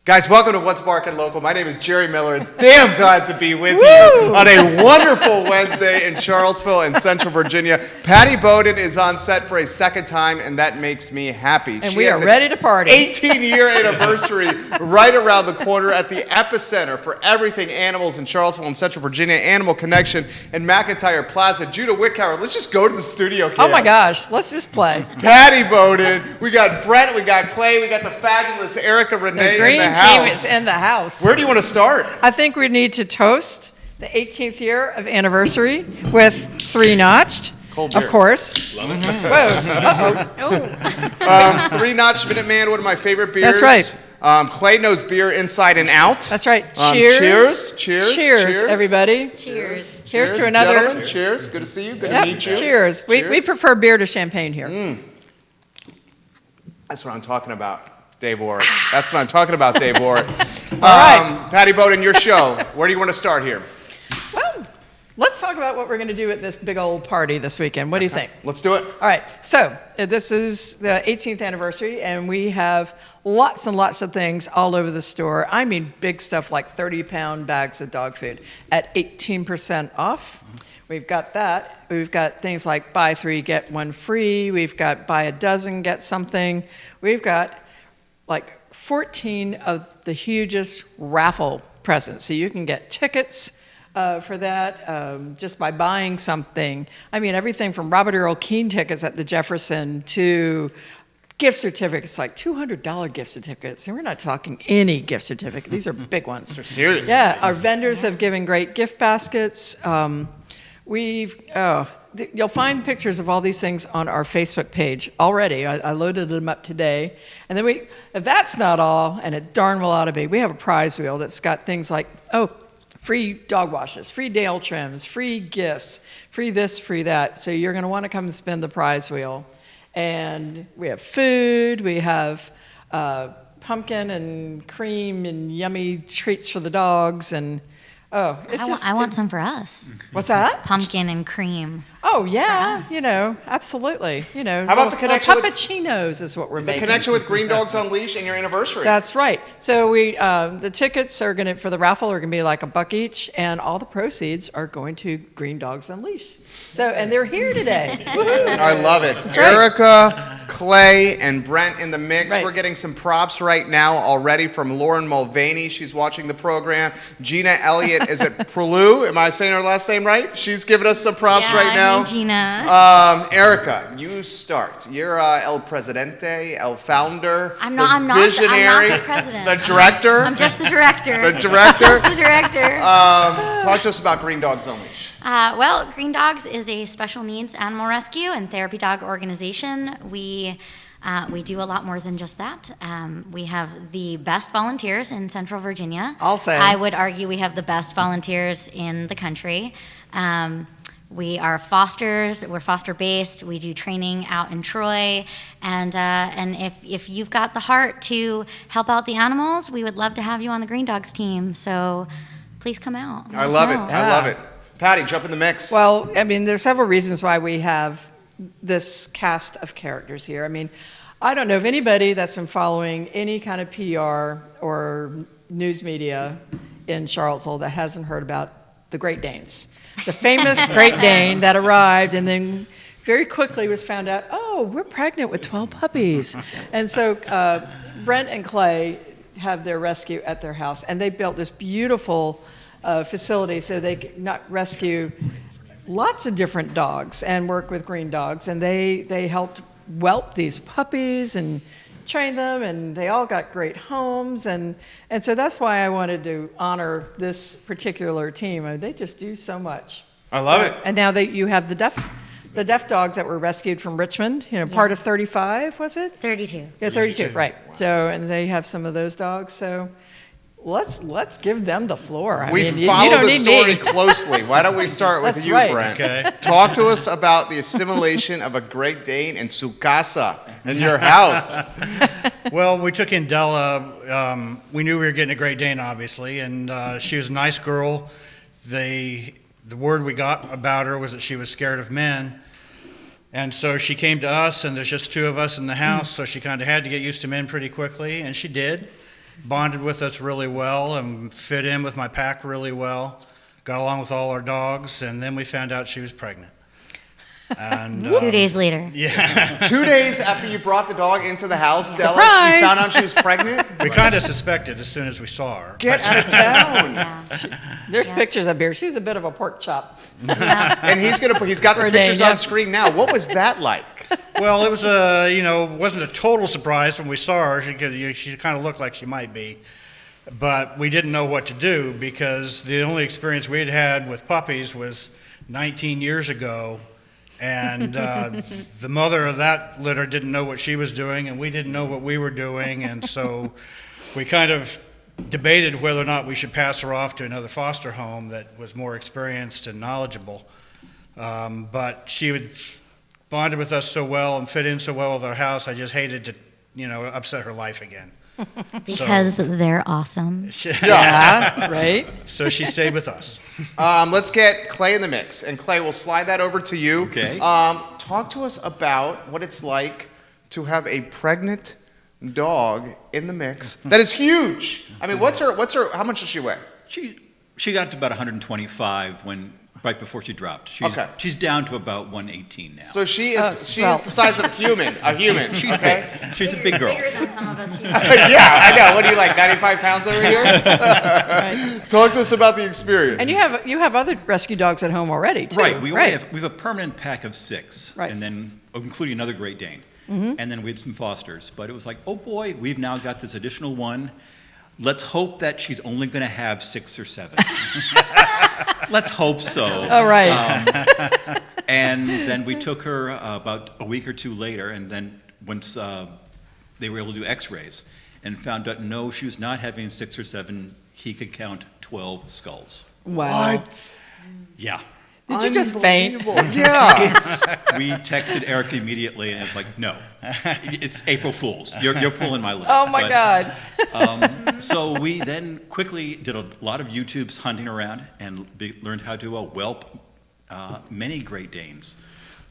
Guys, welcome to What's Barking Local. My name is Jerry Miller. It's damn glad to be with you on a wonderful Wednesday in Charlottesville in Central Virginia. Patty Boden is on set for a second time, and that makes me happy. And we are ready to party. 18-year anniversary right around the corner at the epicenter for everything animals in Charlottesville and Central Virginia, Animal Connection and McIntyre Plaza. Judah Wickhauer, let's just go to the studio here. Oh my gosh, let's just play. Patty Boden, we got Brent, we got Clay, we got the fabulous Erika Renee in the house. Team is in the house. Where do you want to start? I think we need to toast the 18th year of anniversary with 3 Notched, of course. Love it. Whoa. 3 Notch Minute Man, one of my favorite beers. That's right. Clay knows beer inside and out. That's right. Cheers. Cheers, everybody. Cheers. Here's to another. Gentlemen, cheers. Good to see you. Good to meet you. Cheers. We prefer beer to champagne here. That's what I'm talking about. Dave Warwick. That's what I'm talking about, Dave Warwick. All right. Patty Boden, your show. Where do you want to start here? Well, let's talk about what we're going to do at this big old party this weekend. What do you think? Let's do it. All right. So this is the 18th anniversary, and we have lots and lots of things all over the store. I mean, big stuff like 30-pound bags of dog food at 18% off. We've got that. We've got things like buy 3, get 1 free. We've got buy a dozen, get something. We've got like 14 of the hugest raffle presents. So you can get tickets for that just by buying something. I mean, everything from Robert Earl Keen tickets at the Jefferson to gift certificates, like $200 gift certificates. And we're not talking any gift certificate. These are big ones. They're serious. Yeah, our vendors have given great gift baskets. You'll find pictures of all these things on our Facebook page already. I loaded them up today. And then if that's not all, and it darn well ought to be, we have a prize wheel that's got things like, free dog washes, free nail trims, free gifts, free this, free that. So you're going to want to come and spin the prize wheel. And we have food, we have pumpkin and cream and yummy treats for the dogs, and I want some for us. What's that? Pumpkin and cream. Oh, yeah, absolutely. How about the connection with cappuccinos is what we're making. the connection with Green Dogs Unleashed and your anniversary? That's right. So the tickets are for the raffle are going to be like $1 each, and all the proceeds are going to Green Dogs Unleashed. So, and they're here today. I love it. That's right. Erika, Clay, and Brent in the mix. Right. We're getting some props right now already from Lauren Mulvaney. She's watching the program. Gina Elliott is at Prulu. Am I saying her last name right? She's giving us some props right now. Gina. Erika, you start. You're El Presidente, El Founder, I'm not Visionary, the president. the Director. I'm just the director. The director. Just the director. Talk to us about Green Dogs Unleashed. Well, Green Dogs is a special needs animal rescue and therapy dog organization. We do a lot more than just that. We have the best volunteers in Central Virginia. I'll say. I would argue we have the best volunteers in the country. We are fosters. We're foster-based. We do training out in Troy. And if you've got the heart to help out the animals, we would love to have you on the Green Dogs team. So please come out. I love it. Yeah. I love it. Patty, jump in the mix. Well, I mean, there's several reasons why we have this cast of characters here. I mean, I don't know of anybody that's been following any kind of PR or news media in Charlottesville that hasn't heard about the Great Danes. The famous Great Dane that arrived and then very quickly was found out, we're pregnant with 12 puppies. And so Brent and Clay have their rescue at their house, and they built this beautiful facility so they can not rescue lots of different dogs and work with Green Dogs. And they helped whelp these puppies and train them, and they all got great homes. And so that's why I wanted to honor this particular team. I mean, they just do so much. I love it. And now you have the deaf dogs that were rescued from Richmond, part of 35, was it? 32. Yeah, 32, right. Wow. So, and they have some of those dogs. So let's give them the floor. We you follow don't the need story me. closely. Why don't we start with That's you, right. Brent? Okay. Talk to us about the assimilation of a Great Dane in su casa, in your house. Well, we took in Della. We knew we were getting a Great Dane, obviously, and she was a nice girl. The word we got about her was that she was scared of men. And so she came to us, and there's just 2 of us in the house, so she kind of had to get used to men pretty quickly, and she did. bonded with us really well and fit in with my pack really well, got along with all our dogs, and then we found out she was pregnant. And 2 days later. Yeah. 2 days after you brought the dog into the house, Della, Surprise! you found out she was pregnant? We kind of suspected as soon as we saw her. Get out of town. Yeah. There's pictures up here. She was a bit of a pork chop. Yeah. And he's got the Renee, pictures yeah. on screen now. What was that like? Well, it was wasn't a total surprise when we saw her because she kind of looked like she might be. But we didn't know what to do because the only experience we had had with puppies was 19 years ago. And the mother of that litter didn't know what she was doing, and we didn't know what we were doing. And so we kind of debated whether or not we should pass her off to another foster home that was more experienced and knowledgeable. But she would bonded with us so well and fit in so well with our house, I just hated to, upset her life again. Because they're awesome. Yeah, right? So she stayed with us. Let's get Clay in the mix. And Clay, we'll slide that over to you. Okay. Talk to us about what it's like to have a pregnant dog in the mix. That is huge. I mean, how much does she weigh? She got to about 125 right before she dropped. She's down to about 118 now. So she's the size of a human. She's okay? big. She's a big girl. Bigger than some of us here. Yeah, I know. What are you like, 95 pounds over here? Right. Talk to us about the experience. And you have other rescue dogs at home already, too. Right. We have a permanent pack of 6, Right. and then including another Great Dane. And then we had some fosters. But it was like, oh boy, we've now got this additional one. Let's hope that she's only going to have 6 or 7. Let's hope so. Oh, right. And then we took her about a week or 2 later, and then once they were able to do x-rays and found out, no, she was not having 6 or 7. He could count 12 skulls. Wow. What? Yeah. Did you just faint? Unbelievable. Yeah. We texted Erika immediately, and it's like, no, it's April Fool's. You're pulling my leg. Oh, my God. So we then quickly did a lot of YouTube's hunting around and learned how to whelp many Great Danes.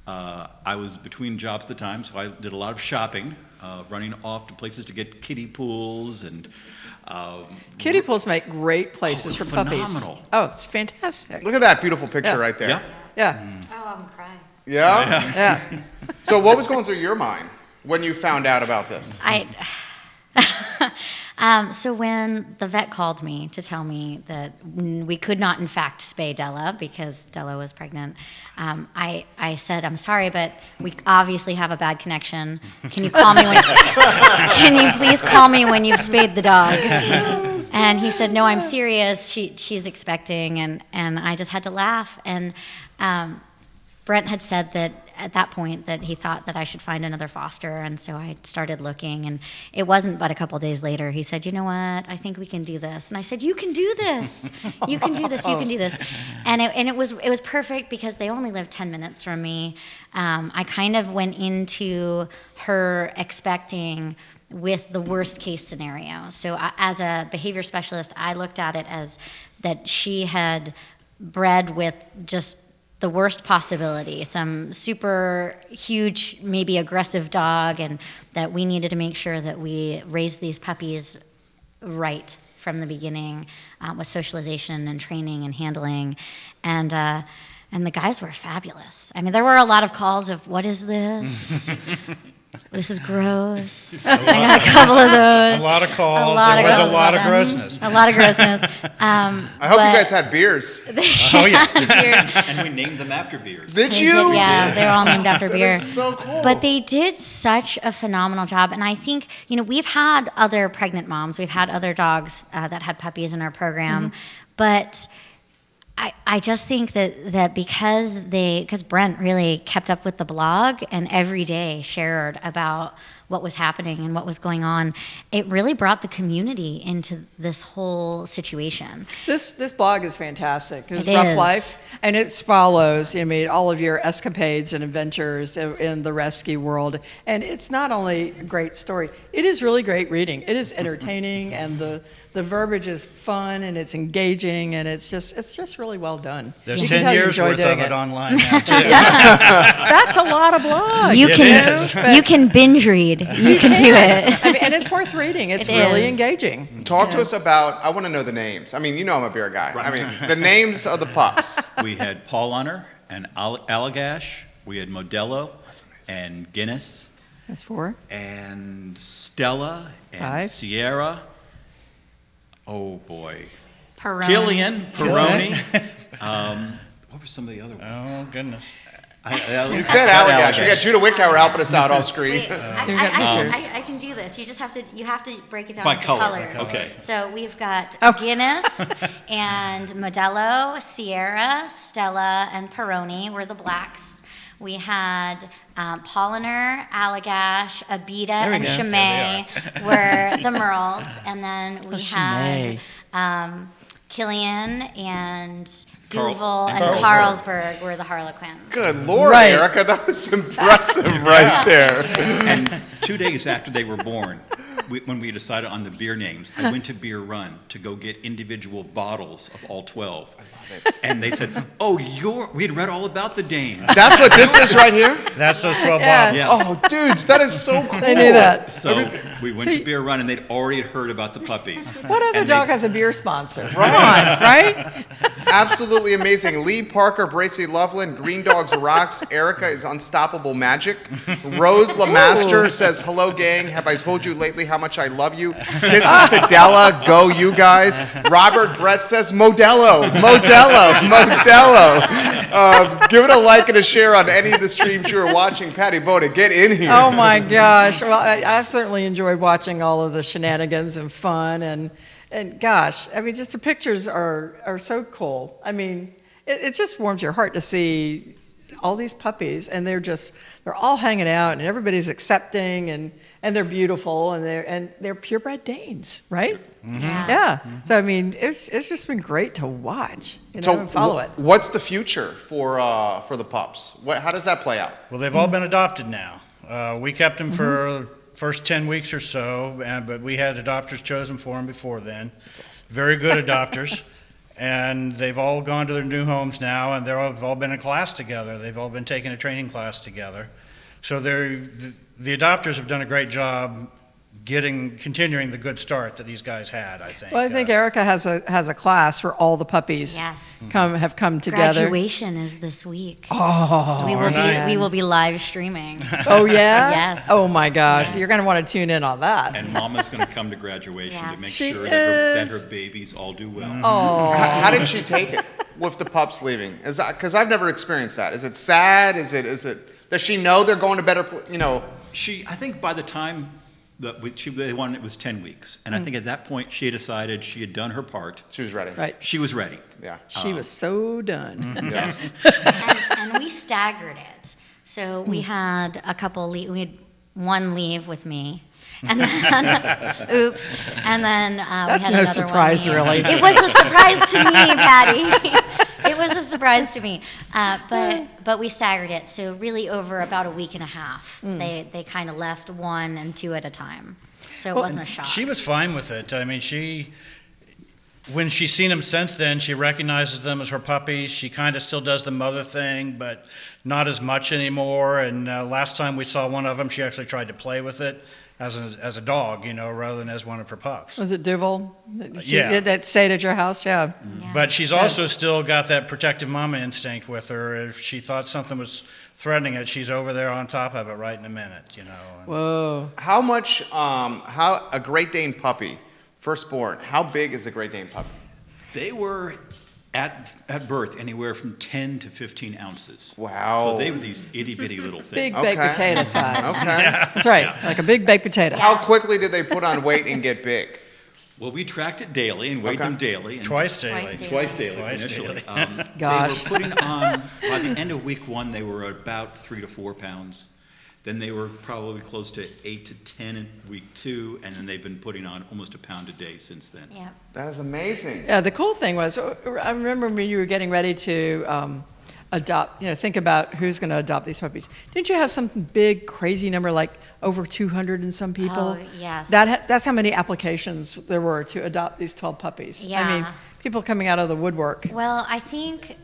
I was between jobs at the time, so I did a lot of shopping, running off to places to get kiddie pools and Kiddie pools make great places for puppies. phenomenal. Oh, it's fantastic. Look at that beautiful picture Yeah. right there. Yeah. Yeah, Oh, I'm crying. Yeah? yeah. So what was going through your mind when you found out about this? So when the vet called me to tell me that we could not, in fact, spay Della because Della was pregnant, I said, I'm sorry, but we obviously have a bad connection. Can you call me Can you please call me when you've spayed the dog? And he said, no, I'm serious. She's expecting, and I just had to laugh. And Brent had said that at that point that he thought that I should find another foster, and so I started looking, and it wasn't but a couple days later he said, you know what, I think we can do this. And I said, you can do this. You can do this. You can do this. And it was perfect because they only lived 10 minutes from me. I kind of went into her expecting with the worst case scenario. So as a behavior specialist, I looked at it as that she had bred with just the worst possibility, some super huge, maybe aggressive dog, and that we needed to make sure that we raised these puppies right from the beginning with socialization and training and handling. And the guys were fabulous. I mean, there were a lot of calls of, what is this? This is gross. I got a couple of those. A lot of calls. There was a lot of grossness. A lot of grossness. I hope you guys had beers. Oh, yeah. And we named them after beers. Did They you? did, yeah, they were all named after That beer. is so cool. But they did such a phenomenal job. And I think, we've had other pregnant moms, we've had other dogs that had puppies in our program. But I just think that because Brent really kept up with the blog and every day shared about what was happening and what was going on, it really brought the community into this whole situation. This blog is fantastic. It's It Rough is. Life, and it follows, all of your escapades and adventures in the rescue world. And it's not only a great story, it is really great reading. It is entertaining, and the verbiage is fun, and it's engaging, and it's just really really well done. There's You can 10 tell you years enjoy worth doing of it it. online now, too. That's a lot of blog. You It can you can binge read. You can do it. I mean, and it's worth reading. It's It really is. engaging. Talk to us about, I want to know the names. I mean, you know I'm a beer guy. I mean, the names of the pups. We had Paul Honor and Allagash. We had Modelo and Guinness That's 4. and Stella and 5. Sierra. Oh boy. Peroni. Killian, Peroni. What were some of the other ones? Oh, goodness. You said Allagash. We got Judah Wickower helping us out off screen. Wait, You've got pictures. I can do this. You just have to break it down By into color, colors. okay. So we've got Oh. Guinness and Modelo, Sierra, Stella, and Peroni were the blacks. We had Polliner, Allagash, Abita, There we and go. Chimay were the Merles, and then we Chimay. had Killian and Carl- Duval and and Carlsberg. Carlsberg were the Harlequins. Good Lord, Right. Erica, that was impressive right there. And 2 days after they were born, when we decided on the beer names, I went to Beer Run to go get individual bottles of all 12. And they said, "Oh, we had read all about the Dane." That's what this is right here? That's those 12 Yeah. bottles. Yeah. Oh, dudes, that is so cool. They knew that. So we went So to you- Beer Run, and they'd already heard about the puppies. What other And dog they- has a beer sponsor? Come on, right? Absolutely amazing. Lee Parker, Bracy Loveland, Green Dogs Rocks. Erica is Unstoppable Magic. Rose Lamaster says, hello, gang. Have I told you lately how much I love you? Kisses to Della. Go, you guys. Robert Brett says, Modelo. Give it a like and a share on any of the streams you are watching. Patty Boden, get in here. Oh my gosh! Well, I've certainly enjoyed watching all of the shenanigans and fun, and gosh, I mean, just the pictures are so cool. I mean, it just warms your heart to see all these puppies, and they're all hanging out, and everybody's accepting, and they're beautiful, and they're purebred Danes, right? Yeah. So I mean, it's just been great to watch, and follow it. What's the future for the pups? How does that play out? Well, they've all been adopted now. We kept them for first 10 weeks or so, but we had adopters chosen for them before then. Very good adopters. And they've all gone to their new homes now, and they've all been in class together. They've all been taking a training class together. So the adopters have done a great job continuing the good start that these guys had, I think. Well, I think Erica has a class where all the puppies Yes. have come together. Graduation is this week. Oh, We will be live streaming. Oh yeah. Yes. Oh my gosh, you're going to want to tune in on that. And Mama's going to come to graduation Yeah. to make She sure that is. her babies all do well. Oh, How did she take it with the pups leaving? Because I've never experienced that. Is it sad? Is it? Does she know they're going to better? I think by the time they wanted, it was 10 weeks. And I think at that point she had decided she had done her part. She was ready. right. She was ready. Yeah. She was so done. Yeah. and we staggered it. So we had we had one leave with me. And then, oops. And then That's we had no another surprise, one leave. really. It was a surprise to me, Patty. It was a surprise to me. But we staggered it. So really over about a week and a half, they kind of left 1 and 2 at a time. So it wasn't a shock. She was fine with it. I mean, when she's seen them since then, she recognizes them as her puppies. She kind of still does the mother thing, but not as much anymore. And last time we saw one of them, she actually tried to play with it as a dog, rather than as one of her pups. Was it Duval? Yeah. That stayed at your house? Yeah. Yeah. But she's also still got that protective mama instinct with her. If she thought something was threatening it, she's over there on top of it right in a minute, Whoa. How much? How a Great Dane puppy, firstborn? How big is a Great Dane puppy? They were at birth anywhere from 10 to 15 ounces. Wow. So they were these itty bitty little Big things. baked Okay. potato size. Okay. That's right. Like a big baked potato. How quickly did they put on weight and get big? Well, we tracked it daily and weighed Okay. them daily. And Twice daily. Twice daily. Twice daily Twice initially. daily. Gosh. They were putting on, by the end of week 1, they were about 3 to 4 pounds. Then they were probably close to 8 to 10 in week 2, and then they've been putting on almost a pound a day since then. Yeah. That is amazing. Yeah, the cool thing was, I remember when you were getting ready to adopt, think about who's going to adopt these puppies. Didn't you have some big, crazy number, like over 200 and some people? Oh, yes. That's how many applications there were to adopt these 12 puppies. I mean, Yeah. people coming out of the woodwork? Well, I think,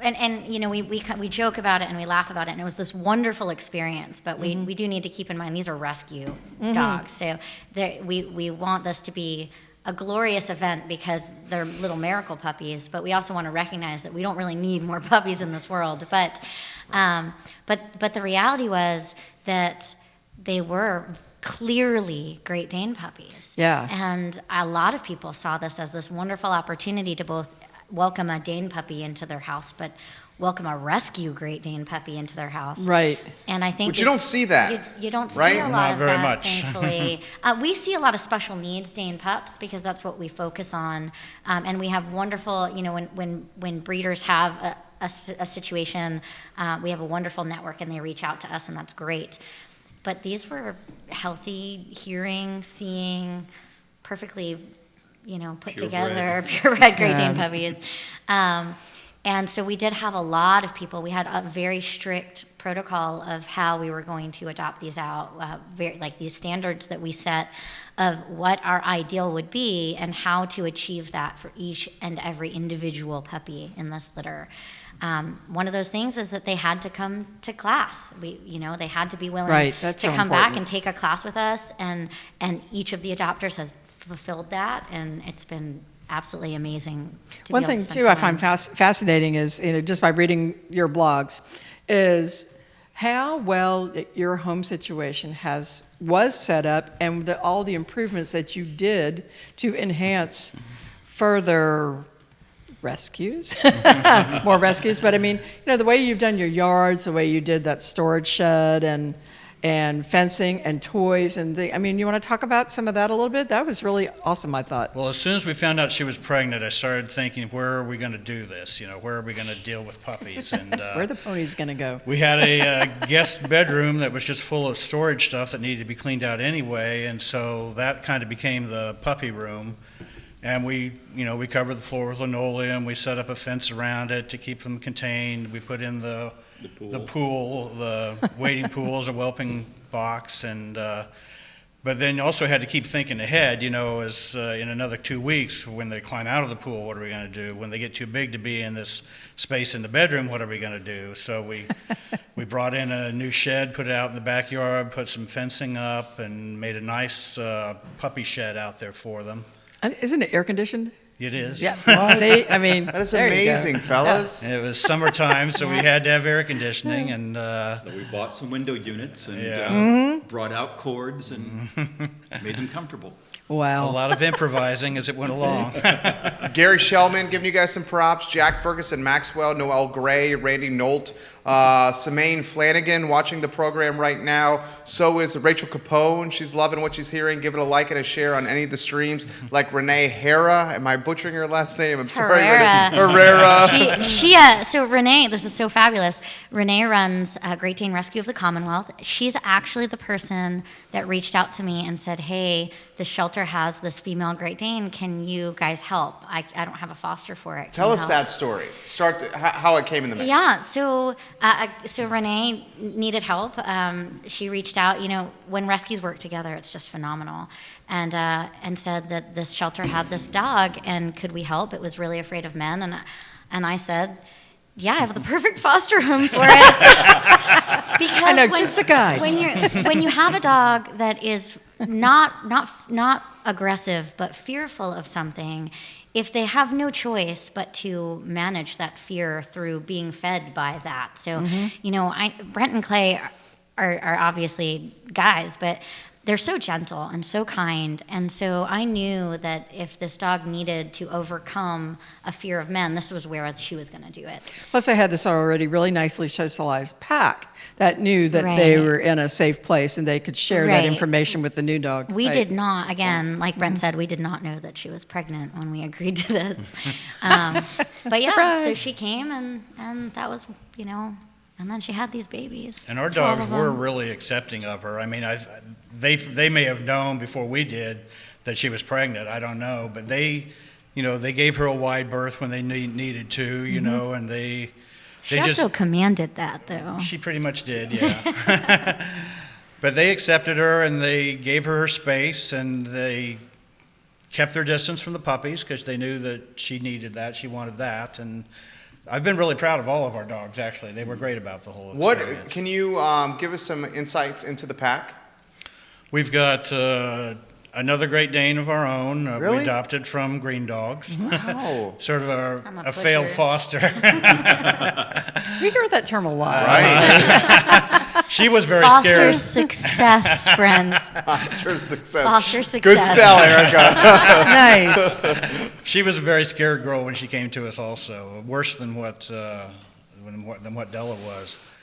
and we joke about it and we laugh about it, and it was this wonderful experience, but we do need to keep in mind these are rescue dogs. So we want this to be a glorious event because they're little miracle puppies, but we also want to recognize that we don't really need more puppies in this world. But the reality was that they were clearly Great Dane puppies. Yeah. And a lot of people saw this as this wonderful opportunity to both welcome a Dane puppy into their house, but welcome a rescue Great Dane puppy into their house. Right. And I think But you don't see that. You don't right? see a lot Not of very that, much. thankfully. We see a lot of special needs Dane pups because that's what we focus on. And we have wonderful, when breeders have a situation, we have a wonderful network and they reach out to us, and that's great. But these were healthy, hearing, seeing, perfectly, put together, purebred Great Dane puppies. And so we did have a lot of people. We had a very strict protocol of how we were going to adopt these out, like these standards that we set of what our ideal would be and how to achieve that for each and every individual puppy in this litter. One of those things is that they had to come to class. They had to be willing to come back and take a class with us, and each of the adopters has fulfilled that, and it's been absolutely amazing. One thing too I find fascinating is, just by reading your blogs, is how well your home situation was set up, and all the improvements that you did to enhance further rescues, more rescues. But I mean, the way you've done your yards, the way you did that storage shed and fencing and toys and you want to talk about some of that a little bit? That was really awesome, I thought. Well, as soon as we found out she was pregnant, I started thinking, where are we going to do this? Where are we going to deal with puppies? And where are the ponies going to go? We had a guest bedroom that was just full of storage stuff that needed to be cleaned out anyway, and so that kind of became the puppy room. And we covered the floor with linoleum. We set up a fence around it to keep them contained. We put in the pool, the wading pool as a whelping box, and but then you also had to keep thinking ahead. As in another 2 weeks, when they climb out of the pool, what are we going to do? When they get too big to be in this space in the bedroom, what are we going to do? So we brought in a new shed, put it out in the backyard, put some fencing up, and made a nice puppy shed out there for them. And isn't it air conditioned? It is. Yeah. See, that is amazing, fellas. It was summertime, so we had to have air conditioning, and so we bought some window units and brought out cords and made them comfortable. Wow. A lot of improvising as it went along. Gary Shellman giving you guys some props. Jack Ferguson, Maxwell, Noel Gray, Randy Nolt, Samaine Flanagan watching the program right now. So is Rachel Capone. She's loving what she's hearing. Give it a like and a share on any of the streams. Like Renee Hera. Am I butchering her last name? I'm sorry, Renee. Herrera. So Renee, this is so fabulous. Renee runs Great Dane Rescue of the Commonwealth. She's actually the person that reached out to me and said, hey, the shelter has this female Great Dane. Can you guys help? I don't have a foster for it. Tell us that story. How it came in the mix. Yeah, so Renee needed help. She reached out. When rescues work together, it's just phenomenal. And said that this shelter had this dog, and could we help? It was really afraid of men, and I said, yeah, I have the perfect foster home for it. Because I know, just the guys. When you have a dog that is not aggressive but fearful of something, if they have no choice but to manage that fear through being fed by that. So, Brent and Clay are obviously guys, but they're so gentle and so kind. And so I knew that if this dog needed to overcome a fear of men, this was where she was going to do it. Plus, I had this already really nicely socialized pack that knew that they were in a safe place and they could share that information with the new dog. We did not, again, like Brent said, we did not know that she was pregnant when we agreed to this. But yeah, Surprise. so she came and that was, and then she had these babies. And our dogs were really accepting of her. I mean, they may have known before we did that she was pregnant. I don't know, but they gave her a wide berth when they needed to, and they also commanded that, though. She pretty much did, yeah. But they accepted her, and they gave her space, and they kept their distance from the puppies because they knew that she needed that, she wanted that, and I've been really proud of all of our dogs, actually. They were great about the whole experience. Can you give us some insights into the pack? We've got another Great Dane of our own. Really? We adopted from Green Dogs. Wow. Sort of I'm a a failed pusher. foster. We hear that term a lot. Right. She was very Foster scared. success, Brent. Foster success. Foster success. Good sell, Erika. Nice. She was a very scared girl when she came to us also, worse than what Della was.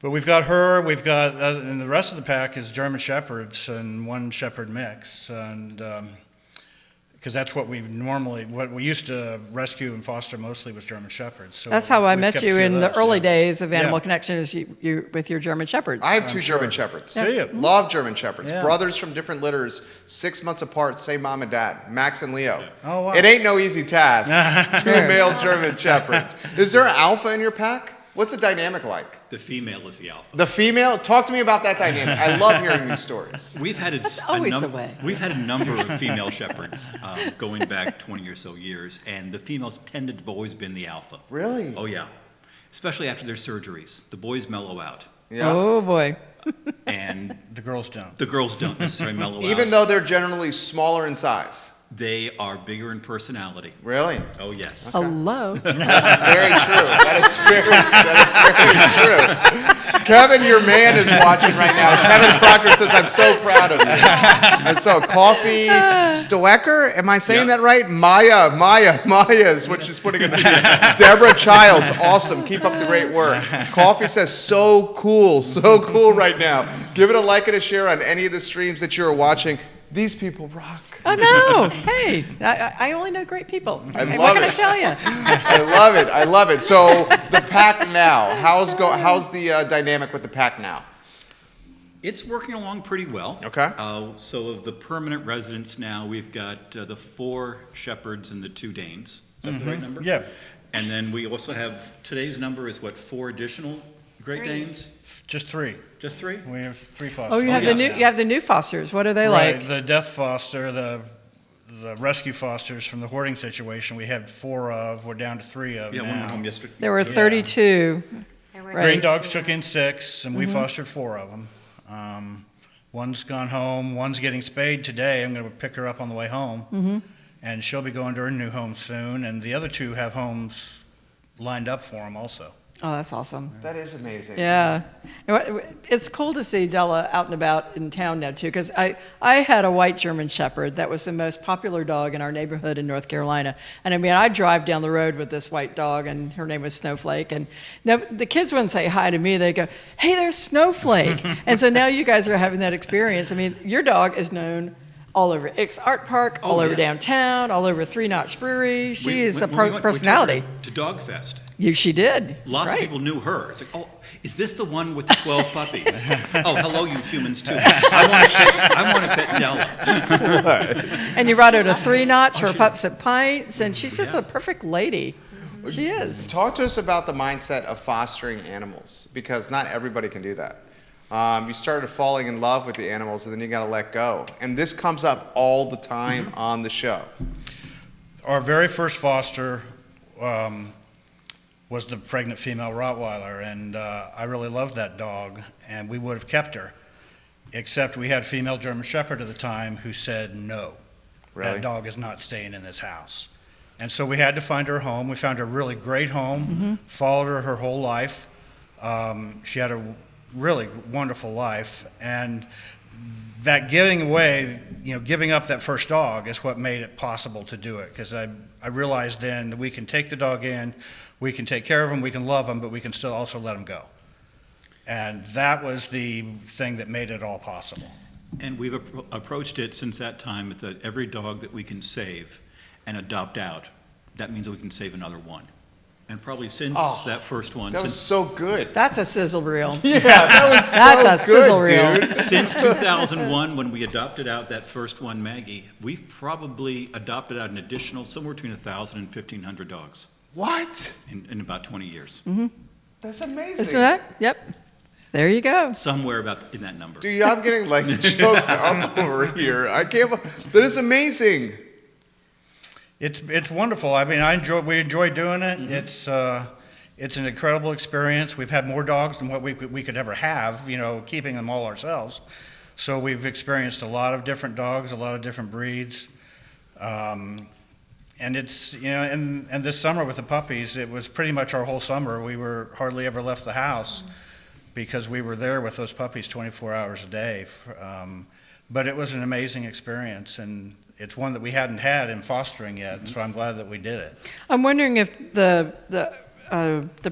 But we've got her, we've got, and the rest of the pack is German Shepherds and one Shepherd mix. And because that's what we used to rescue and foster mostly was German Shepherds. So That's how I we've met kept you a few in of the those, early yeah. days of Animal Yeah. Connection is you with your German Shepherds. I have two German Shepherds. Do you? Love German Shepherds. Yeah. Brothers from different litters, 6 months apart, same mom and dad, Max and Leo. Oh, wow. It ain't no easy task. Two Cheers. male German Shepherds. Is there an alpha in your pack? What's the dynamic like? The female is the alpha. The female? Talk to me about that dynamic. I love hearing these stories. We've had always the way. We've had a number of female shepherds going back 20 or so years, and the females tended to have always been the alpha. Really? Oh yeah, especially after their surgeries. The boys mellow out, Yeah. Oh boy. and The girls don't. the girls don't necessarily mellow out. Even though they're generally smaller in size. they are bigger in personality. Really? Oh yes. Hello. That's very true. That is very true. Kevin, your man is watching right now. Kevin Proctor says, I'm so proud of you. And so, Coffee Stoecker, am I saying Yeah. that right? Maya is what she's putting in the Deborah Childs, awesome. Keep up the great work. Coffee says, so cool right now. Give it a like and a share on any of the streams that you're watching. These people rock. Oh no! Hey, I only know great people. I Hey, love what can it. I tell you? I love it. So the pack now, how's the dynamic with the pack now? It's working along pretty well. Okay. So of the permanent residents now, we've got the 4 shepherds and the 2 Danes. Is that the right number? Yeah. And then we also have, today's number is what, 4 additional Great 3. Danes? Just 3. Just 3? We have 3 fosters. Oh, you have yeah. the new fosters. What are they Right, like? the death foster, the rescue fosters from the hoarding situation, we had 4 of. We're down to 3 of Yeah, one went now. home yesterday. There were 32. There were Right. Green Dogs took in 6, and we fostered 4 of them. One's gone home. One's getting spayed today. I'm going to pick her up on the way home, and she'll be going to her new home soon. And the other 2 have homes lined up for them also. Oh, that's awesome. That is amazing. Yeah. It's cool to see Della out and about in town now, too, because I had a white German Shepherd that was the most popular dog in our neighborhood in North Carolina. And I mean, I drive down the road with this white dog, and her name was Snowflake. And now the kids wouldn't say hi to me. They'd go, hey, there's Snowflake. And so now you guys are having that experience. I mean, your dog is known all over Ix Art Park, all over yes. downtown, all over Three Notch Brewery. She is a When we went personality. to Dog Fest. She did. Lots Right. of people knew her. It's like, oh, is this the one with the 12 puppies? Oh, hello, you humans, too. I want to pet Della. And you brought her to Three Knots for Pups at Pints, and she's just a perfect lady. She is. Talk to us about the mindset of fostering animals, because not everybody can do that. You started falling in love with the animals, and then you got to let go. And this comes up all the time on the show. Our very first foster was the pregnant female Rottweiler, and I really loved that dog, and we would have kept her, except we had a female German Shepherd at the time who said, no, Really? that dog is not staying in this house. And so we had to find her a home. We found her a really great home, followed her whole life. She had a really wonderful life, and that giving up that first dog is what made it possible to do it, because I realized then that we can take the dog in, we can take care of him, we can love him, but we can still also let him go. And that was the thing that made it all possible. And we've approached it since that time that every dog that we can save and adopt out, that means that we can save another one. And probably since that first one, That was so good. That's a sizzle reel. Yeah, that was so That's a good, sizzle reel. dude. since 2001, when we adopted out that first one, Maggie, we've probably adopted out an additional somewhere between 1,000 and 1,500 dogs What? in about 20 years. That's amazing. Isn't that? Yep. There you go. Somewhere about in that number. Dude, I'm getting like choked up over here. I can't. That is amazing. It's wonderful. I mean, we enjoy doing it. It's an incredible experience. We've had more dogs than what we could ever have, keeping them all ourselves. So we've experienced a lot of different dogs, a lot of different breeds. And it's, and this summer with the puppies, it was pretty much our whole summer. We were hardly ever left the house because we were there with those puppies 24 hours a day. But it was an amazing experience, and it's one that we hadn't had in fostering yet, so I'm glad that we did it. I'm wondering if the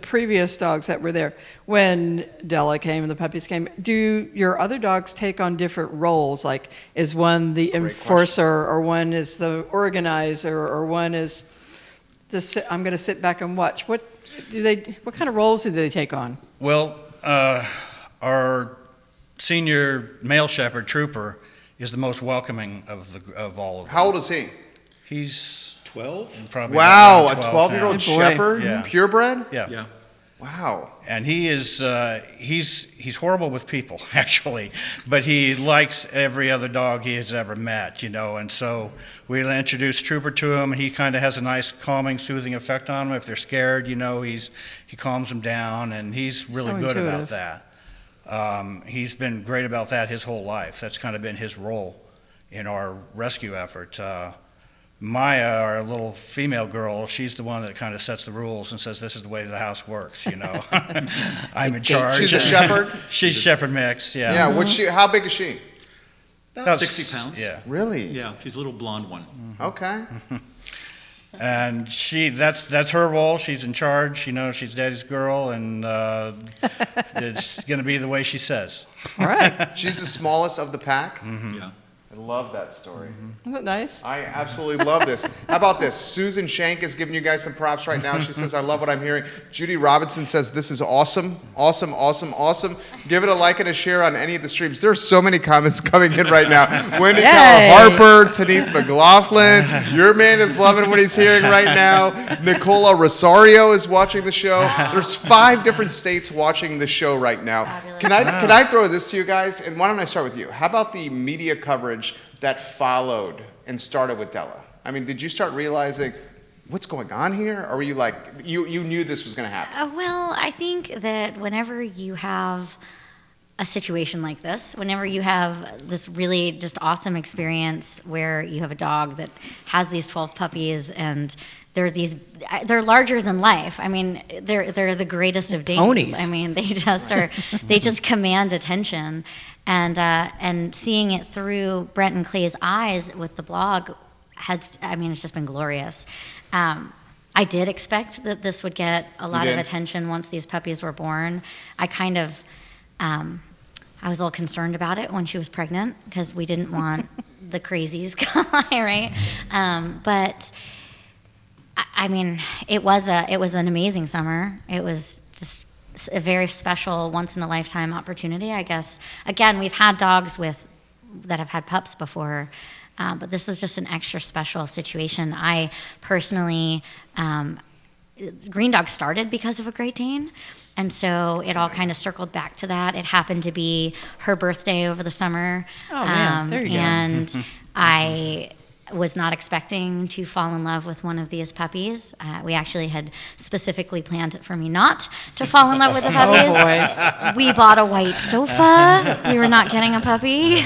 previous dogs that were there, when Della came and the puppies came, do your other dogs take on different roles? Like, is one the enforcer, or one is the organizer, or one is I'm going to sit back and watch? What kind of roles do they take on? Well, our senior male shepherd, Trooper, is the most welcoming of all of them. How old is he? He's 12? probably Wow, a around 12-year-old Good boy. shepherd, Yeah. purebred? Yeah. Wow. And he is he's horrible with people, actually, but he likes every other dog he has ever met, and so we'll introduce Trooper to him, and he kind of has a nice calming, soothing effect on them. If they're scared, he calms them down, and he's really So good about intuitive. that. He's been great about that his whole life. That's kind of been his role in our rescue effort. Maya, our little female girl, she's the one that kind of sets the rules and says, this is the way the house works, I'm in charge. She's a shepherd? She's shepherd mix, yeah. Yeah, how big is she? About 60 pounds. Yeah. Really? Yeah, she's a little blonde one. Okay. And that's her role. She's in charge. She's daddy's girl, and it's going to be the way she says. All right. She's the smallest of the pack? Yeah. I love that story. Isn't that nice? I absolutely love this. How about this? Susan Shank is giving you guys some props right now. She says, I love what I'm hearing. Judy Robinson says, this is awesome. Awesome, awesome, awesome. Give it a like and a share on any of the streams. There are so many comments coming in right now. Wendy Harper, Tanith McLaughlin. Your man is loving what he's hearing right now. Nicola Rosario is watching the show. There's 5 different states watching the show right now. Fabulous. Can I throw this to you guys? And why don't I start with you? How about the media coverage that followed and started with Della? I mean, did you start realizing what's going on here? Or were you like, you knew this was going to happen? Well, I think that whenever you have a situation like this, whenever you have this really just awesome experience where you have a dog that has these 12 puppies and they're larger than life. I mean, they're the greatest of Danes. Ponies. I mean, they just command attention. And seeing it through Brent and Clay's eyes with the blog it's just been glorious. I did expect that this would get a lot of attention once these puppies were born. I was a little concerned about it when she was pregnant because we didn't want the crazies guy, right? But I mean, it was an amazing summer. It was just a very special, once-in-a-lifetime opportunity, I guess. Again, we've had dogs that have had pups before, but this was just an extra special situation. I personally, Green Dog started because of a Great Dane, and so it all kind of circled back to that. It happened to be her birthday over the summer. Oh, man, there you go. And I was not expecting to fall in love with one of these puppies. We actually had specifically planned it for me not to fall in love with the puppies. Oh, boy. We bought a white sofa. We were not getting a puppy.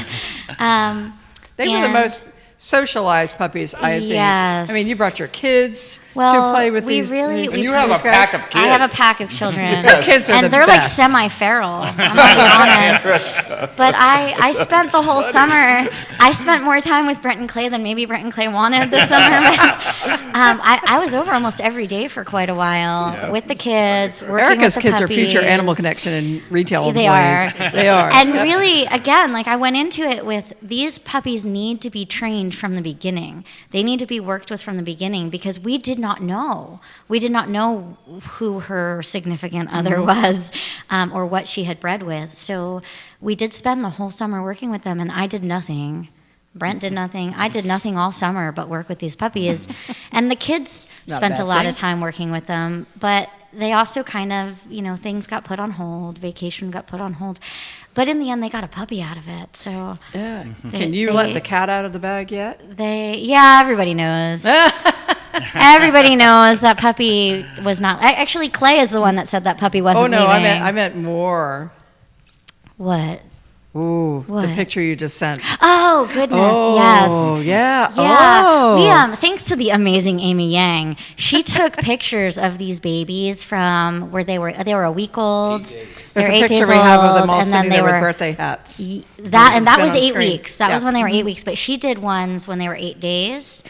They were the most socialized puppies, I think. Yes. I mean, you brought your kids to Well, play with we these. really- these we You have a these pack guys. of kids. I have a pack of children. The kids are and the they're best. like semi-feral, I'm gonna be honest. But I spent the whole summer, I spent more time with Brent and Clay than maybe Brent and Clay wanted this summer. But, I was over almost every day for quite a while with the kids, working Erica's with the kids are future puppies. Animal Connection and retail They employees. are. They are. And Yep. really, again, like I went into it with these puppies need to be trained from the beginning. They need to be worked with from the beginning because we did not know. We did not know who her significant other was or what she had bred with. So we did spend the whole summer working with them, and I did nothing. Brent did nothing. I did nothing all summer but work with these puppies. And the kids Not a spent bad a lot thing. of time working with them, but they also kind of, things got put on hold, vacation got put on hold. But in the end, they got a puppy out of it. So Yeah. They- Can you they- let the cat out of the bag yet? everybody knows. Everybody knows that puppy was not. Actually, Clay is the one that said that puppy wasn't Oh no, leaving. I meant more. What? Ooh, What? the picture you just sent. Oh goodness, Oh, yes. yeah. Yeah, Oh. we thanks to the amazing Amy Yang, she took pictures of these babies from where they were a week old. There's They were a 8 picture days we have of them all old, and then sitting they there with were birthday hats. that It's was been on 8 screen. weeks. That Yeah. was when they were 8 weeks. But she did ones when they were 8 days,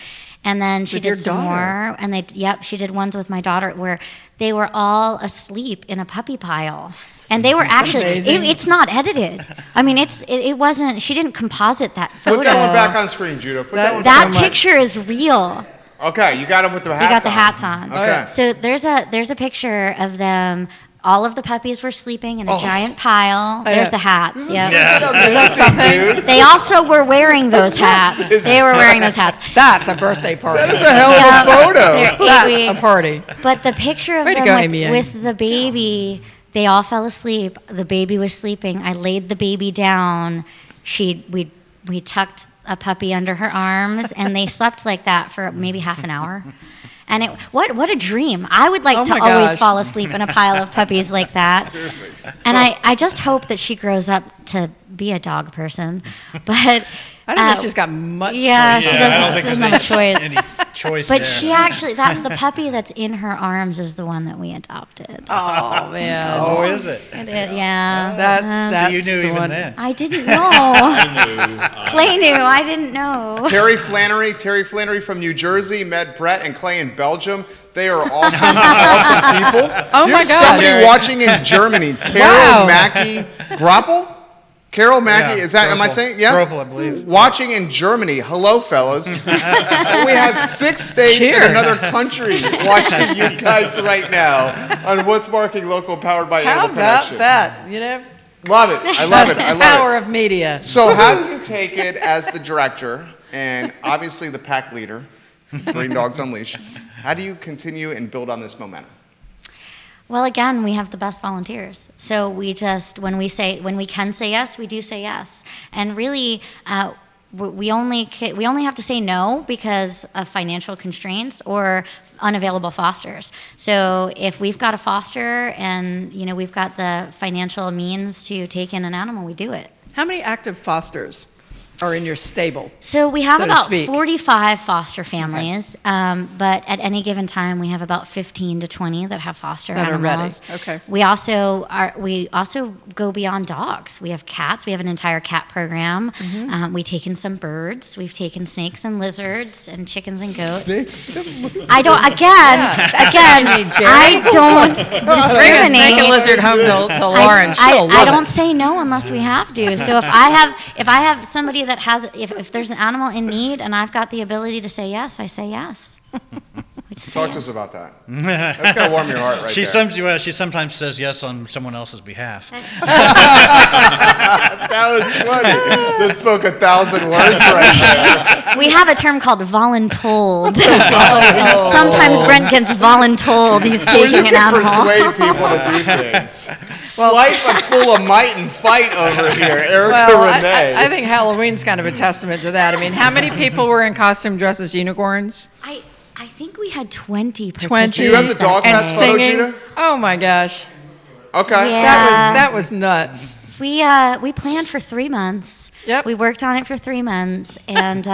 and then she With your did some daughter. more. And she did ones with my daughter where they were all asleep in a puppy pile. And they were actually, amazing. it's not edited. I mean, it wasn't, she didn't composite that photo. Put that one back on screen, Judo. Put that one That so much. picture is real. Okay, you got them with the hats on. We got the hats on. Okay. So there's a picture of them. All of the puppies were sleeping in a giant pile. yeah. There's the hats. Yep. That's something? They also were wearing those hats. They were wearing those hats. That's a birthday party. That's a hell of a They're photo. 8 That's a weeks. party. But the picture of Way to them go, Amy Yang. with the baby, they all fell asleep. The baby was sleeping. I laid the baby down. We tucked a puppy under her arms, and they slept like that for maybe half an hour. And what a dream! I would like Oh to my always gosh. fall asleep in a pile of puppies like that. Seriously. And I just hope that she grows up to be a dog person. But I don't think she's got much yeah, choice. she I doesn't. don't She think doesn't there's have a choice. any choice But there. she actually, the puppy that's in her arms is the one that we adopted. Oh man. Oh, is it? It is, yeah. That's So you knew the even one. then. I didn't know. Clay knew. I didn't know. Terry Flannery from New Jersey met Brett and Clay in Belgium. They are awesome, awesome people. Oh You my have gosh. somebody watching in Germany, Carol Wow. Mackey Groppel? Carol Mackey, Yeah, is that, am I Groppel. saying? Yeah? Groppel, I believe. Watching in Germany. Hello, fellas. We have 6 states Cheers. and another country watching you guys right now on What's Barking Local, powered by How Animal about Connection. that? You know, Love it. I love it. I the love it. power of media. So how do you take it as the director and obviously the pack leader, Green Dogs Unleashed? How do you continue and build on this momentum? Well, again, we have the best volunteers. So we just, when we can say yes, we do say yes. And really, we only have to say no because of financial constraints or unavailable fosters. So if we've got a foster and we've got the financial means to take in an animal, we do it. How many active fosters are in your stable? So we have So to about speak. 45 foster families, but at any given time we have about 15 to 20 that have foster That are ready. animals. Okay. We also go beyond dogs. We have cats. We have an entire cat program. Mm-hmm. We've taken some birds. We've taken snakes and lizards and chickens and goats. Snakes and lizards. I don't. Again, me, Jerry. I don't Bring a snake and discriminate. lizard home to Lauren. She'll I love don't it. say no unless we have to. So if I have somebody that has, if there's an animal in need and I've got the ability to say yes, I say yes. We just say Talk to yes. us about that. That's going to warm your heart right there. She sometimes says yes on someone else's behalf. That was funny. That spoke 1,000 words right there. We have a term called voluntold. Sometimes Brent gets voluntold he's Well, you taking an can animal. persuade people to do things. Slight but full of might and fight over here, Erika Well, Renee. I think Halloween's kind of a testament to that. I mean, how many people were in costume dressed as unicorns? I think we had 20 participants. 20. Do you have the dog And fest photo, singing. Gina? Oh my gosh, Okay. Yeah. that was nuts. We planned for 3 months. Yep. We worked on it for 3 months, and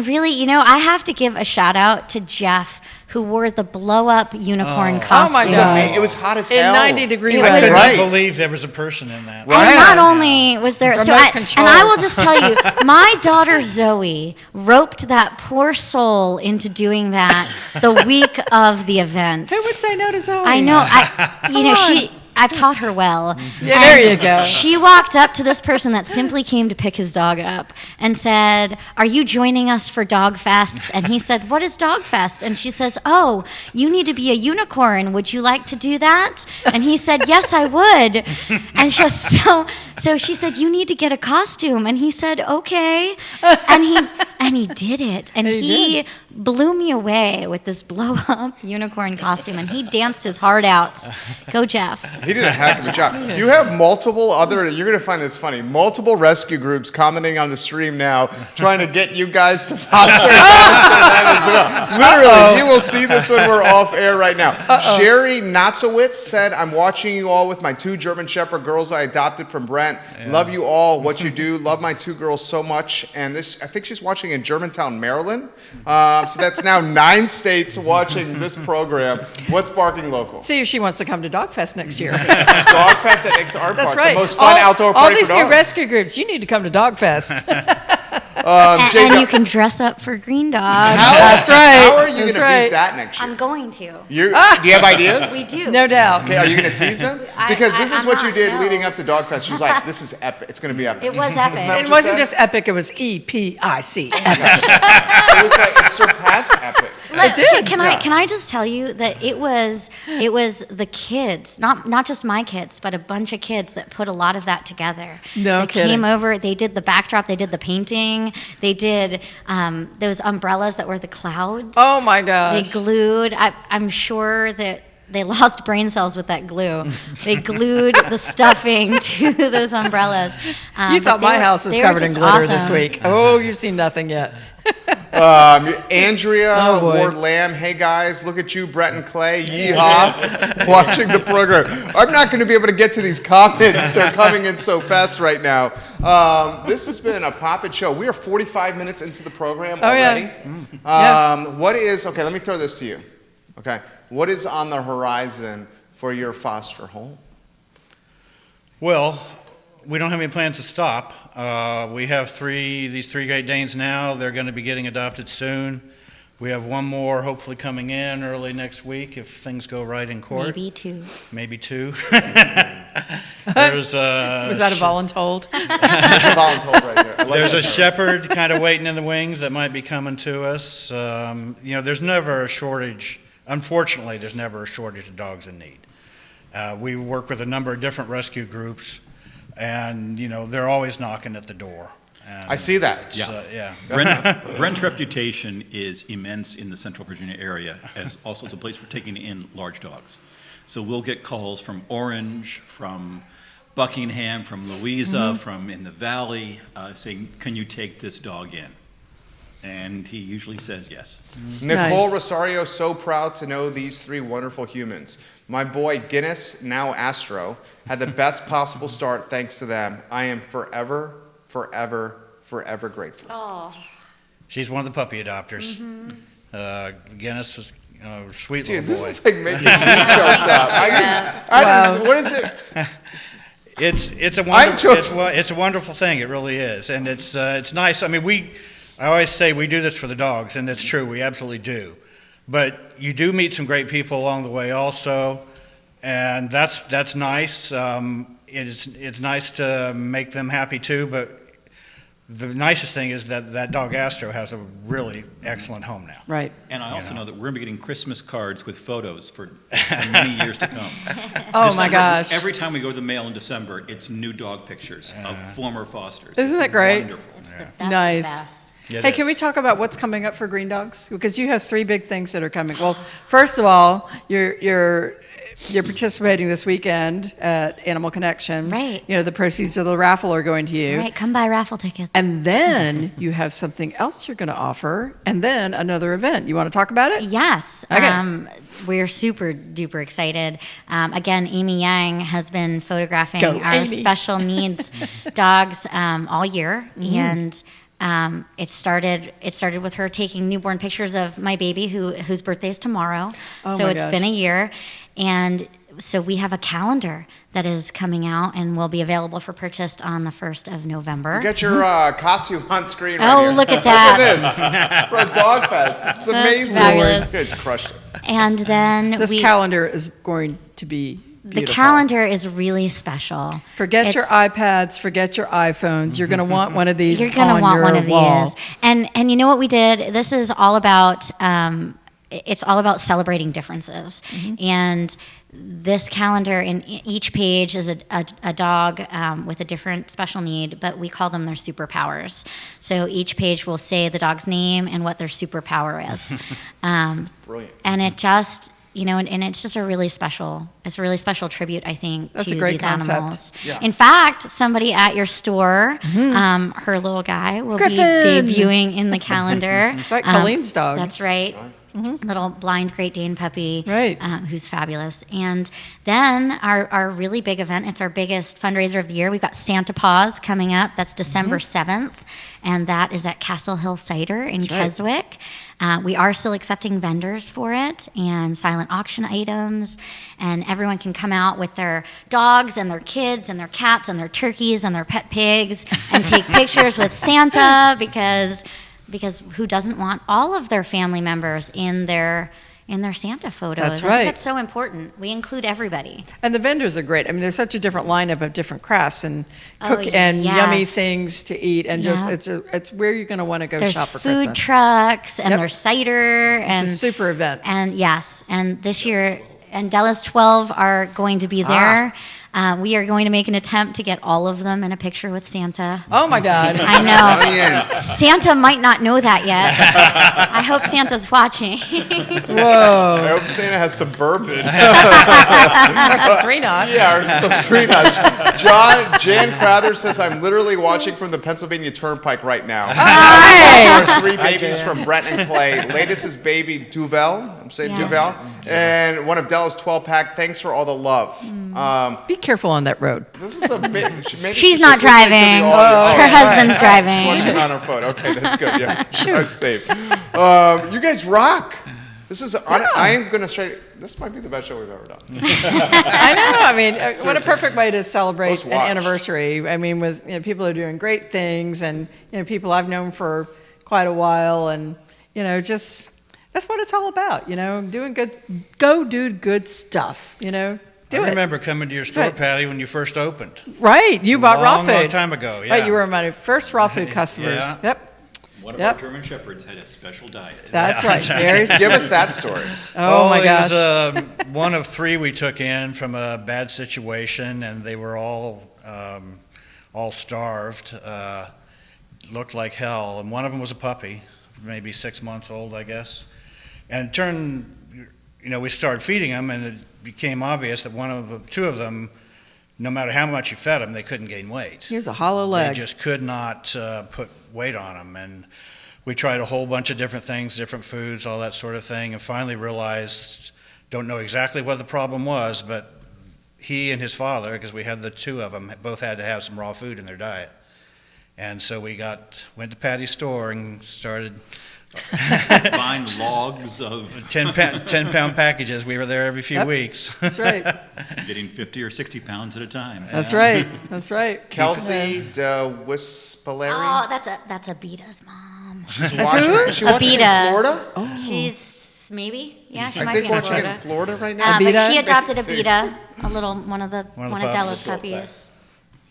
really, I have to give a shout out to Jeff, who wore the blow up unicorn costume. Oh my God. It was hot as In hell. 90-degree It I was- could Right. not believe there was a person in that. Right. And not only was there, Remote control. and I will just tell you, my daughter Zoe roped that poor soul into doing that the week of the event. Who would say no to Zoe? I know, on. I've taught her well. Yeah, there you go. She walked up to this person that simply came to pick his dog up and said, "Are you joining us for Dog Fest?" And he said, "What is Dog Fest?" And she says, "Oh, you need to be a unicorn. Would you like to do that?" And he said, "Yes, I would." And so she said, "You need to get a costume." And he said, "Okay." And he did it. And he blew me away with this blow-up unicorn costume, and he danced his heart out. Go, Jeff. He did a heck of a job. You have multiple other, you're going to find this funny, multiple rescue groups commenting on the stream now, trying to get you guys to foster them as well. Literally, you will see this when we're off air right now. Sherry Natzowitz said, I'm watching you all with my 2 German Shepherd girls I adopted from Brent. Yeah. Love you all, what you do. Love my 2 girls so much. And this, I think she's watching in Germantown, Maryland. So that's now 9 states watching this program. What's Barking Local? See if she wants to come to Dogfest next year. Dogfest at XR Park. That's right. The most fun outdoor party all these for new dogs. rescue groups, you need to come to Dogfest. And you can dress up for green dogs. That's right. How are you going to beat that next year? I'm going to. Do you have ideas? We do. No doubt. Okay, are you going to tease them? Because this is what you did leading up to Dogfest. She's like, this is epic. It's going to be epic. It was epic. It wasn't just epic, it was EPIC. It was like, it surpassed epic. It did. Can I just tell you that it was the kids, not just my kids, but a bunch of kids that put a lot of that together. No They kidding. came over, they did the backdrop, they did the painting, they did those umbrellas that were the clouds. Oh my They gosh. glued. I'm sure that they lost brain cells with that glue. They glued the stuffing to those umbrellas. You thought my house was covered in glitter this awesome. week. Oh, you've seen nothing yet. Andrea boy. Ward Lamb, hey guys, look at you, Brett and Clay, yeehaw, watching the program. I'm not going to be able to get to these comments. They're coming in so fast right now. This has been a Pop-It show. We are 45 minutes into the program already. What is, okay, let me throw this to you. Okay, what is on the horizon for your foster home? Well, we don't have any plans to stop. We have these 3 Great Danes now. They're going to be getting adopted soon. We have 1 more hopefully coming in early next week if things go right in court. Maybe 2. Maybe 2. Was that a voluntold? Voluntold right there. There's a shepherd kind of waiting in the wings that might be coming to us. There's never a shortage. Unfortunately, there's never a shortage of dogs in need. We work with a number of different rescue groups, and they're always knocking at the door. And I see that. yeah. Brent's reputation is immense in the Central Virginia area, as also as a place for taking in large dogs. So we'll get calls from Orange, from Buckingham, from Louisa, from in the Valley, saying, can you take this dog in? And he usually says yes. Nicole Nice. Rosario, so proud to know these 3 wonderful humans. My boy Guinness, now Astro, had the best possible start thanks to them. I am forever, forever, forever grateful. Oh. She's one of the puppy adopters. Guinness is a sweet Dude, little boy. this is like making me choked up. What is it? It's a wonderful thing. It really is, and it's nice. I mean, I always say we do this for the dogs, and it's true. We absolutely do. But you do meet some great people along the way also, and that's nice. It's nice to make them happy too, but the nicest thing is that dog Astro has a really excellent home now. Right. And I also know that we're going to be getting Christmas cards with photos for many years to come. Oh my gosh. Every time we go to the mail in December, it's new dog pictures of former fosters. Isn't that great? Wonderful. That's Nice. the best. Hey, can we talk about what's coming up for Green Dogs? Because you have 3 big things that are coming. Well, first of all, you're participating this weekend at Animal Connection. Right. The proceeds of the raffle are going to you. Right, come buy raffle tickets. And then you have something else you're going to offer, and then another event. You want to talk about it? Yes. Okay. We're super duper excited. Again, Amy Yang has been photographing Go, our Amy. special needs dogs all year, and it started with her taking newborn pictures of my baby whose birthday is tomorrow. Oh so my it's gosh. been a year, and so we have a calendar that is coming out and will be available for purchase on the 1st of November. Get your costume on screen right Oh, here. look at that. Look at this. For a dog fest. This is amazing. fabulous. You guys crushed it. And then This calendar is going to be the beautiful. calendar is really special. Forget your It's- iPads, forget your iPhones. You're going to want one of these You're going on to want your one of wall. these. And you know what we did? This is all about it's all about celebrating differences. And this calendar, in each page is a dog with a different special need, but we call them their superpowers. So each page will say the dog's name and what their superpower is. Brilliant. And it just, and it's just a really special tribute, I think, That's to a great these concept. animals. Yeah. In fact, somebody at your store, her little guy, will Griffin. be debuting in the calendar. That's right, Colleen's dog. That's right. Little blind Great Dane puppy, Right. Who's fabulous. And then our really big event, it's our biggest fundraiser of the year. We've got Santa Paws coming up. That's December 7th, and that is at Castle Hill Cider in right. Keswick. We are still accepting vendors for it and silent auction items, and everyone can come out with their dogs and their kids and their cats and their turkeys and their pet pigs and take pictures with Santa because who doesn't want all of their family members in their Santa photos? That's I right. think that's so important. We include everybody. And the vendors are great. I mean, there's such a different lineup of different crafts and Oh, and yes. yummy things to eat, and just Yeah. it's where you're going to want to go There's shop for food Christmas. trucks and Yep. there's cider and It's a super event. And yes, and this year, and Della's 12 are going to be there. We are going to make an attempt to get all of them in a picture with Santa. Oh my God! I know. Brilliant. Santa might not know that yet. I hope Santa's watching. Whoa! I hope Santa has Suburban. Or some three knots. Yeah, or some three nuts. Jan Crowther says, I'm literally watching from the Pennsylvania Turnpike right now. Hi. Our three babies from Brent and Clay. Latest is baby Duvel. I'm saying Yeah. Duvel. And one of Della's 12-pack. Thanks for all the love. Be careful on that road. This is a bit. Maybe She's not listening to the driving. audio. Her husband's driving. She's watching on her phone. Okay, that's good. Yeah, I'm safe. You guys rock. This is. I am gonna straight. This might be the best show we've ever done. I know. I mean, what a perfect way to celebrate Let's an watch. anniversary. I mean, people are doing great things, and people I've known for quite a while, and just that's what it's all about. Doing good. Go do good stuff. Do I it. remember coming to your store, right. Patty, when you first opened. Right. You bought raw food. Long time ago, yeah. Right. You were my first raw food customers. Yeah. Yep. One of Yep. our German Shepherds had a special diet. That's right. Very Give us that story. Oh my it gosh. was one of three we took in from a bad situation, and they were all starved, looked like hell, and one of them was a puppy, maybe 6 months old, I guess. And it turned, we started feeding them, and it became obvious that two of them, no matter how much you fed them, they couldn't gain weight. Here's a hollow They leg. just could not put weight on them. And we tried a whole bunch of different things, different foods, all that sort of thing, and finally realized, don't know exactly what the problem was, but he and his father, because we had the two of them, both had to have some raw food in their diet. And so we went to Patty's store and started Buying logs of 10-pound packages. We were there every few Yep. weeks. That's right. getting 50 or 60 pounds at a time. That's right. That's right. Kelsey de Wispelary. Oh, that's Abita's mom. She's That's watching. who? Is she watching in Abita. Florida? She's maybe, yeah, she I might think be in watching Florida. in Florida right now. But Abita? she adopted Let's see. Abita, one of pups. Della's puppies.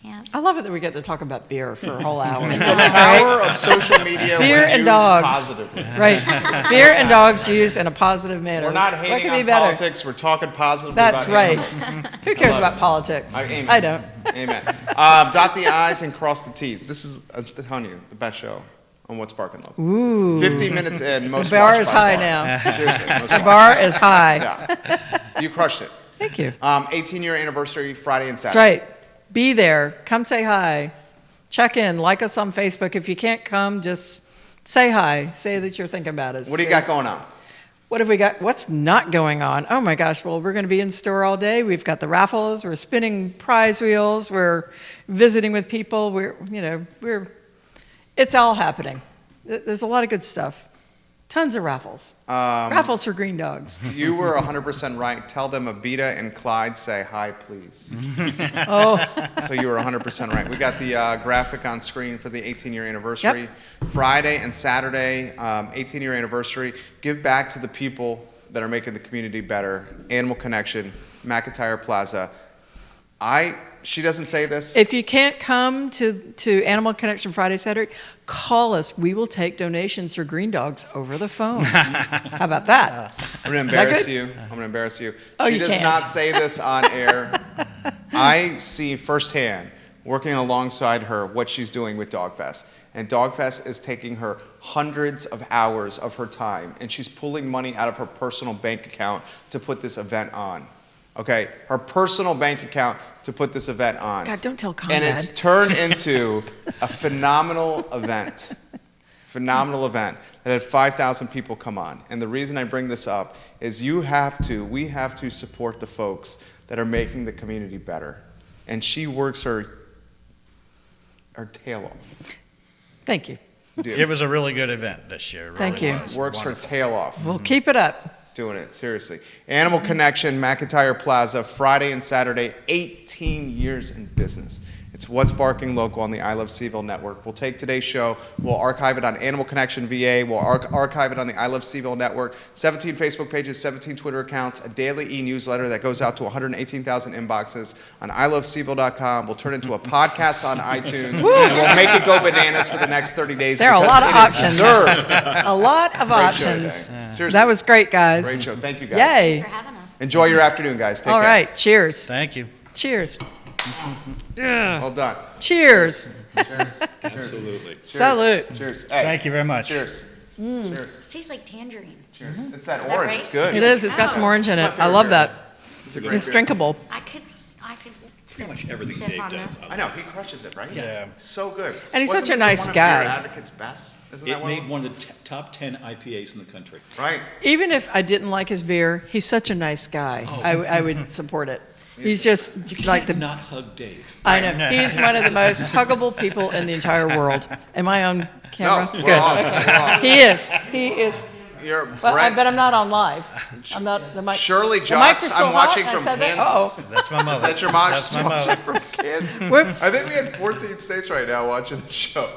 Yeah. I love it that we get to talk about beer for a whole hour. The power of social media. Beer when and used dogs. Positively. Right. Beer and dogs used in a positive manner. We're not What hating could on be better? politics. We're talking positively That's about right. animals. Who cares love about it. politics? Amen. I don't. Amen. Dot the I's and cross the T's. This is, I'm telling you, the best show on What's Barking Local. Ooh. 15 minutes in, most The bar watched is by high far. now. Seriously, most The watched. bar is high. Yeah. You crushed it. Thank you. 18-year anniversary, Friday and That's Saturday. right. Be there. Come say hi. Check in. Like us on Facebook. If you can't come, just say hi. Say that you're thinking about us. What do you got going on? What have we got? What's not going on? Oh my gosh. Well, we're going to be in store all day. We've got the raffles. We're spinning prize wheels. We're visiting with people. It's all happening. There's a lot of good stuff. Tons of raffles. Raffles for green dogs. You were 100% right. Tell them Abita and Clyde say hi, please. Oh, So you were 100% right. We got the graphic on screen for the 18-year anniversary. Friday and Saturday, 18-year anniversary. Give back to the people that are making the community better. Animal Connection, McIntyre Plaza. I she doesn't say this. If you can't come to Animal Connection Friday, Saturday, call us. We will take donations for green dogs over the phone. How about that? I'm going to embarrass you. I'm going to embarrass you. Oh, She you does can't. not say this on air. I see firsthand, working alongside her, what she's doing with DogFest. And DogFest is taking her hundreds of hours of her time, and she's pulling money out of her personal bank account to put this event on. Okay, her personal bank account to put this event on. God, don't tell Conrad. And it's turned into a phenomenal event. Phenomenal event that had 5,000 people come on. And the reason I bring this up is we have to support the folks that are making the community better. And she works her tail off. Thank you. It was a really good event this year. It really Thank you. was. Works her tail off. Well, keep it up. Doing it, seriously. Animal Connection, McIntyre Plaza, Friday and Saturday, 18 years in business. It's What's Barking Local on the I Love CVille Network. We'll take today's show, we'll archive it on Animal Connection VA, we'll archive it on the I Love CVille Network, 17 Facebook pages, 17 Twitter accounts, a daily e-newsletter that goes out to 118,000 inboxes on ilovecville.com. We'll turn it into a podcast on iTunes, and we'll make it go bananas for the next 30 days. There are a because lot of it is options. deserved. A lot of Great show options. today. Seriously, That was great, guys. great show. Thank you, guys. Yay. For having us. Enjoy your afternoon, guys. Take All care. right. Cheers. Thank you. Cheers. Well done. Cheers. Cheers. Absolutely. Salute. Cheers. Hey, Thank you very much. cheers. Cheers. It tastes like tangerine. Cheers. It's that that orange. right? It's good. It is. It's got some orange in it. I love that. It's a great It's beer. drinkable. I could Pretty much everything sip Dave on does. this. I know, he crushes it, right? Yeah. So good. And he's Wasn't such a this nice one of guy. Beer Advocate's best? Isn't that It one of made them? one of the top 10 IPAs in the country. Right. Even if I didn't like his beer, he's such a nice guy. I would support it. He's just You like can't the. not hug Dave. I know. He's one of the most huggable people in the entire world. Am I on camera? No, we're Good. off. Okay. We're off. He is. He is. You're But Brent. I'm not on live. I'm not. The mic. Shirley the Jacques, mics are still I'm watching hot, and I from said that. Kansas. That's my mother. Is that your mom? That's my She's watching mother. from Kansas. Whoops. I think we had 14 states right now watching the show.